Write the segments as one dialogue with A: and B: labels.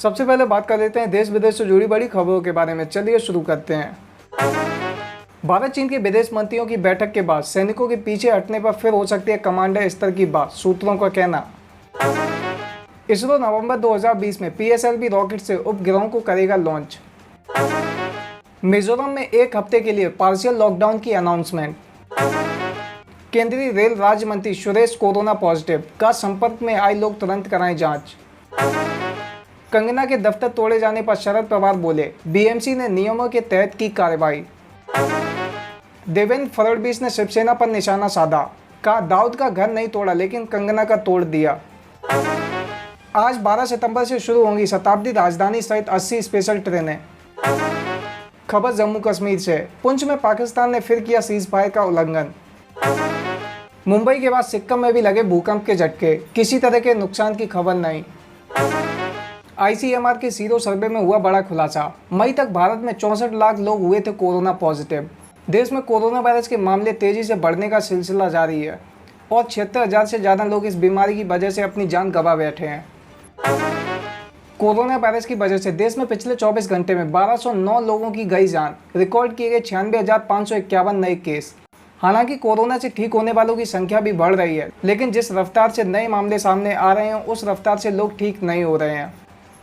A: सबसे पहले बात कर लेते हैं देश विदेश से जुड़ी बड़ी खबरों के बारे में। चलिए शुरू करते हैं। भारत चीन के विदेश मंत्रियों की बैठक के बाद सैनिकों के पीछे हटने पर फिर हो सकती है कमांडर स्तर की बात, सूत्रों का कहना। इसरो नवंबर 2020 में पीएसएलवी रॉकेट से उपग्रहों को करेगा लॉन्च। मिजोरम में एक हफ्ते के लिए पार्शियल लॉकडाउन की अनाउंसमेंट। केंद्रीय रेल राज्य मंत्री सुरेश कोरोना पॉजिटिव, का संपर्क में आए लोग तुरंत कराएं जांच। कंगना के दफ्तर तोड़े जाने पर शरद पवार बोले, बीएमसी ने नियमों के तहत की कार्रवाई। देवेंद्र फडणवीस ने शिवसेना पर निशाना साधा, कहा दाऊद का घर नहीं तोड़ा लेकिन कंगना का तोड़ दिया। आज 12 सितंबर से शुरू होंगी शताब्दी राजधानी सहित 80 स्पेशल ट्रेनें। खबर जम्मू कश्मीर से। पुंछ में पाकिस्तान ने फिर किया सीज फायर का उल्लंघन। मुंबई के बाद सिक्किम में भी लगे भूकंप के झटके, किसी तरह के नुकसान की खबर नहीं। आईसीएमआर के सीरो सर्वे में हुआ बड़ा खुलासा, मई तक भारत में 64 लाख लोग हुए थे कोरोना पॉजिटिव। देश में कोरोना वायरस के मामले तेजी से बढ़ने का सिलसिला जारी है और 76,000 से ज़्यादा लोग इस बीमारी की वजह से अपनी जान गंवा बैठे हैं। कोरोना वायरस की वजह से देश में पिछले 24 घंटे में 1209 लोगों की गई जान, रिकॉर्ड किए गए 96,551 नए केस। हालांकि कोरोना से ठीक होने वालों की संख्या भी बढ़ रही है, लेकिन जिस रफ्तार से नए मामले सामने आ रहे हैं उस रफ्तार से लोग ठीक नहीं हो रहे हैं।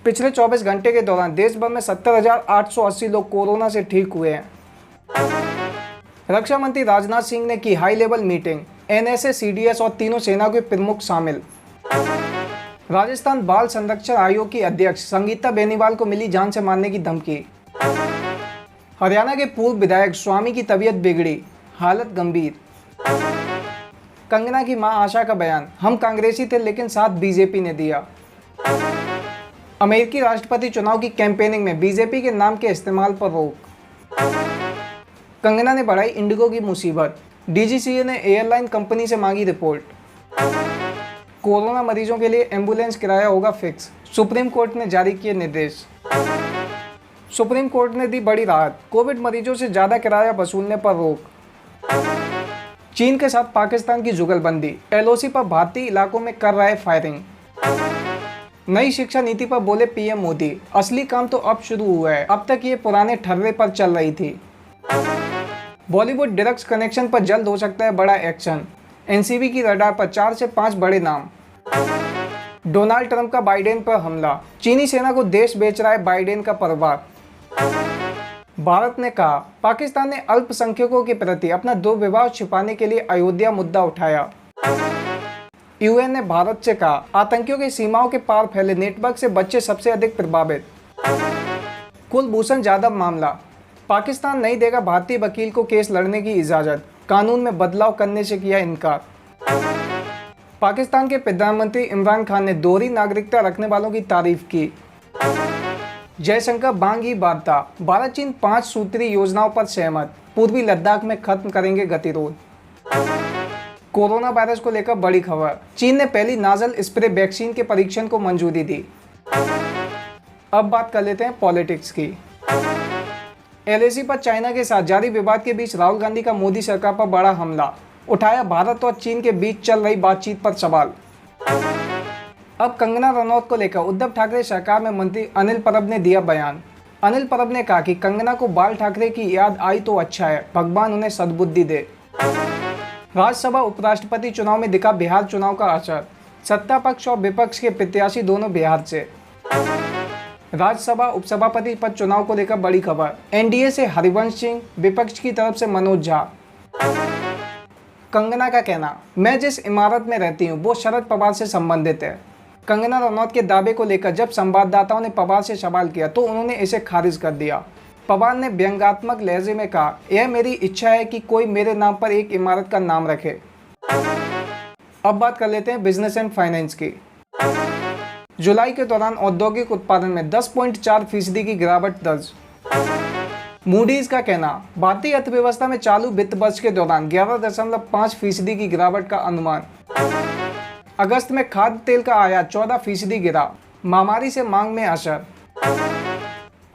A: पिछले 24 घंटे के दौरान देश भर में 70,880 लोग कोरोना से ठीक हुए हैं। रक्षा मंत्री राजनाथ सिंह ने की high level meeting, NSA, CDS और तीनों सेना के प्रमुख शामिल। राजस्थान बाल संरक्षण आयोग की अध्यक्ष संगीता बेनीवाल को मिली जान से मारने की धमकी। हरियाणा के पूर्व विधायक स्वामी की तबीयत बिगड़ी, हालत गंभीर। कंगना की मां आशा का बयान, हम कांग्रेसी थे लेकिन साथ बीजेपी ने दिया। अमेरिकी राष्ट्रपति चुनाव की कैंपेनिंग में बीजेपी के नाम के इस्तेमाल पर रोक। कंगना ने बढ़ाई इंडिगो की मुसीबत, डीजीसीए ने एयरलाइन कंपनी से मांगी रिपोर्ट। कोरोना मरीजों के लिए एम्बुलेंस किराया होगा फिक्स, सुप्रीम कोर्ट ने जारी किए निर्देश। सुप्रीम कोर्ट ने दी बड़ी राहत, कोविड मरीजों से ज़्यादा किराया वसूलने पर रोक। चीन के साथ पाकिस्तान की जुगलबंदी, एलओसी पर भारतीय इलाकों में कर रहे फायरिंग। नई शिक्षा नीति पर बोले पीएम मोदी, असली काम तो अब शुरू हुआ है, अब तक ये पुराने ठर्रे पर चल रही थी। बॉलीवुड ड्रग्स कनेक्शन पर जल्द हो सकता है बड़ा एक्शन, एनसीबी की रडार पर 4 से 5 बड़े नाम। डोनाल्ड ट्रंप का बाइडेन पर हमला, चीनी सेना को देश बेच रहा है बाइडेन का परिवार। भारत ने कहा, पाकिस्तान ने अल्पसंख्यकों के प्रति अपना दुर्व्यवहार छिपाने के लिए अयोध्या मुद्दा उठाया। यूएन ने भारत से कहा, आतंकियों की सीमाओं के पार फैले नेटवर्क से बच्चे सबसे अधिक प्रभावित। कुलभूषण जाधव मामला, पाकिस्तान नहीं देगा भारतीय वकील को केस लड़ने की इजाजत, कानून में बदलाव करने से किया इनकार। पाकिस्तान के प्रधानमंत्री इमरान खान ने दोहरी नागरिकता रखने वालों की तारीफ की। जयशंकर बांगी वार्ता, भारत चीन 5 सूत्रीय योजनाओं पर सहमत, पूर्वी लद्दाख में खत्म करेंगे गतिरोध। कोरोना वायरस को लेकर बड़ी खबर, चीन ने पहली नाजल स्प्रे वैक्सीन के परीक्षण को मंजूरी दी। अब बात कर लेते हैं पॉलिटिक्स की। एलएसी पर चाइना के साथ जारी विवाद के बीच राहुल गांधी का मोदी सरकार पर बड़ा हमला, उठाया भारत और चीन के बीच चल रही बातचीत पर सवाल। अब कंगना रनौत को लेकर उद्धव ठाकरे सरकार में मंत्री अनिल परब ने दिया बयान। अनिल परब ने कहा कि कंगना को बाल ठाकरे की याद आई तो अच्छा है, भगवान उन्हें सद्बुद्धि दे। राज्यसभा उपराष्ट्रपति चुनाव में दिखा बिहार चुनाव का असर, सत्ता पक्ष और विपक्ष के प्रत्याशी दोनों बिहार से। राज्यसभा उपसभापति पद चुनाव को लेकर बड़ी खबर, एनडीए से हरिवंश सिंह, विपक्ष की तरफ से मनोज झा। कंगना का कहना, मैं जिस इमारत में रहती हूँ वो शरद पवार से संबंधित है। कंगना रनौत के दावे को लेकर जब संवाददाताओं ने पवार से सवाल किया तो उन्होंने इसे खारिज कर दिया। पवार ने व्यंग्यात्मक लहजे में कहा, यह मेरी इच्छा है कि कोई मेरे नाम पर एक इमारत का नाम रखे। अब बात कर लेते हैं बिजनेस एंड फाइनेंस की। जुलाई के दौरान औद्योगिक उत्पादन में 10.4% की गिरावट दर्ज। मूडीज का कहना, भारतीय अर्थव्यवस्था में चालू वित्त वर्ष के दौरान 11.5% की गिरावट का अनुमान। अगस्त में खाद्य तेल का आयात 14% गिरा, महामारी से मांग में असर।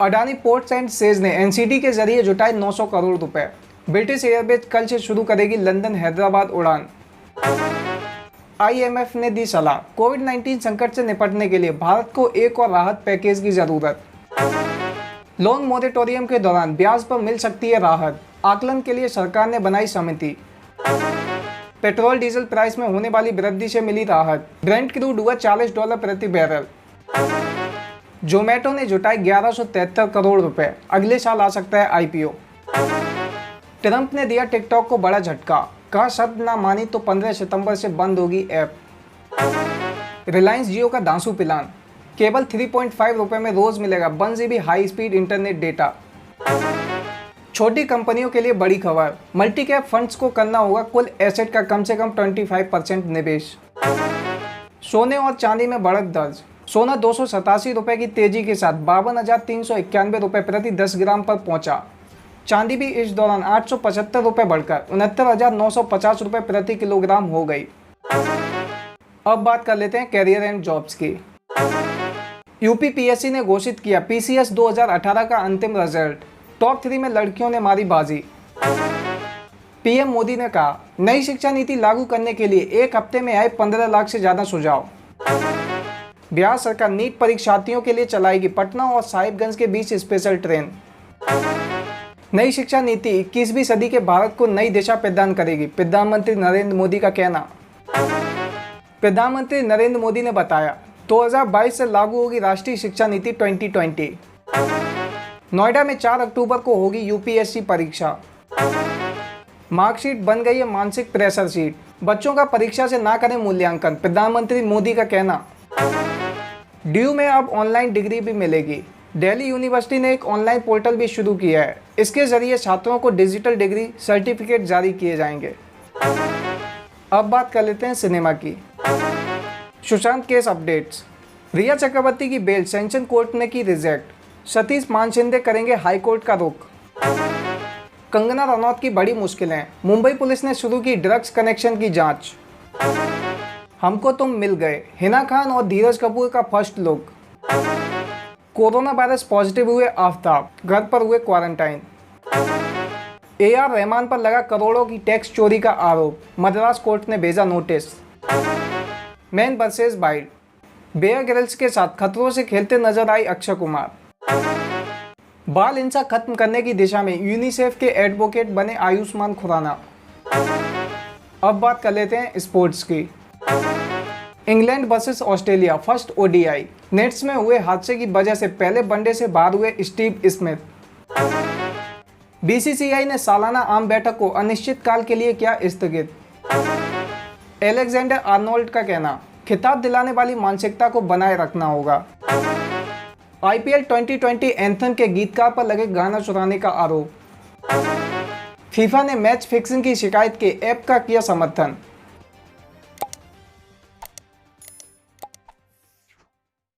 A: अडानी पोर्ट्स एंड सेज ने एनसीडी के जरिए जुटाए 900 करोड़ रुपए। ब्रिटिश एयरवेज कल से शुरू करेगी लंदन हैदराबाद उड़ान। IMF ने दी सलाह, कोविड-19 संकट से निपटने के लिए भारत को एक और राहत पैकेज की जरूरत। लोन मोरेटोरियम के दौरान ब्याज पर मिल सकती है राहत, आकलन के लिए सरकार ने बनाई समिति। पेट्रोल डीजल प्राइस में होने वाली वृद्धि से मिली राहत, ब्रेंट क्रूड हुआ $40 प्रति बैरल। जोमेटो ने जुटाई 1173 करोड़ रुपए, अगले साल आ सकता है IPO। ट्रंप ने दिया टिकटॉक को बड़ा झटका, कहा शर्त ना मानी तो 15 सितंबर से बंद होगी ऐप। रिलायंस जियो का दांसू प्लान, केवल 3.5 रुपए में रोज मिलेगा 1 GB high speed internet data. छोटी कंपनियों के लिए बड़ी खबर, मल्टी कैप फंड्स को करना होगा कुल एसेट का कम से कम 25% निवेश। सोने और चांदी में बढ़त दर्ज, सोना 287 रुपए की तेजी के साथ 52,391 रुपए प्रति 10 ग्राम पर पहुंचा। चांदी भी इस दौरान 875 रुपए बढ़कर 69,950 रुपए प्रति किलोग्राम हो गई। अब बात कर लेते हैं कैरियर एंड जॉब्स की। UPPSC ने घोषित किया PCS 2018 का अंतिम रिजल्ट, टॉप 3 में लड़कियों ने मारी बाजी। PM मोदी ने कहा नई शिक्षा नीति लागू करने के लिए एक हफ्ते में आए 15 लाख से ज्यादा सुझाव। बिहार सरकार नीट परीक्षार्थियों के लिए चलाएगी पटना और साहिबगंज के बीच स्पेशल ट्रेन। नई शिक्षा नीति 21वीं सदी के भारत को नई दिशा प्रदान करेगी, प्रधानमंत्री नरेंद्र मोदी का कहना। प्रधानमंत्री नरेंद्र मोदी ने बताया 2022 से लागू होगी राष्ट्रीय शिक्षा नीति 2020। नोएडा में 4 अक्टूबर को होगी UPSC परीक्षा। मार्कशीट बन गई है मानसिक प्रेशर शीट, बच्चों का परीक्षा से ना करें मूल्यांकन, प्रधानमंत्री मोदी का कहना। DU में अब ऑनलाइन डिग्री भी मिलेगी। दिल्ली यूनिवर्सिटी ने एक ऑनलाइन पोर्टल भी शुरू किया है, इसके जरिए छात्रों को डिजिटल डिग्री सर्टिफिकेट जारी किए जाएंगे। अब बात कर लेते हैं सिनेमा की। सुशांत केस अपडेट्स, रिया चक्रवर्ती की बेल सैंक्शन कोर्ट ने की रिजेक्ट, सतीश मानसिंदे करेंगे हाईकोर्ट का रुख। कंगना रनौत की बड़ी मुश्किलें, मुंबई पुलिस ने शुरू की ड्रग्स कनेक्शन की जांच। हमको तुम मिल गए, हिना खान और धीरज कपूर का first look. Corona virus positive हुए आफ्ताब, घर पर हुए क्वारंटाइन। AR रहमान पर लगा करोड़ों की टैक्स चोरी का आरोप, मद्रास कोर्ट ने भेजा notice. Man versus Wild, Bear Grylls के साथ खतरों से खेलते नजर आई अक्षय कुमार। बाल हिंसा खत्म करने की दिशा में यूनिसेफ के एडवोकेट बने आयुष्मान खुराना। अब बात कर लेते हैं स्पोर्ट्स की। England versus Australia first ODI, nets में हुए हादसे की वजह से पहले वनडे से बाहर हुए स्टीव स्मिथ। BCCI ने सालाना आम बैठक को अनिश्चितकाल के लिए किया स्थगित। एलेक्जेंडर आर्नोल्ड का कहना, खिताब दिलाने वाली मानसिकता को बनाए रखना होगा। IPL 2020 एंथम के गीतकार पर लगे गाना चुराने का आरोप। फीफा ने मैच फिक्सिंग की शिकायत के ऐप का किया समर्थन,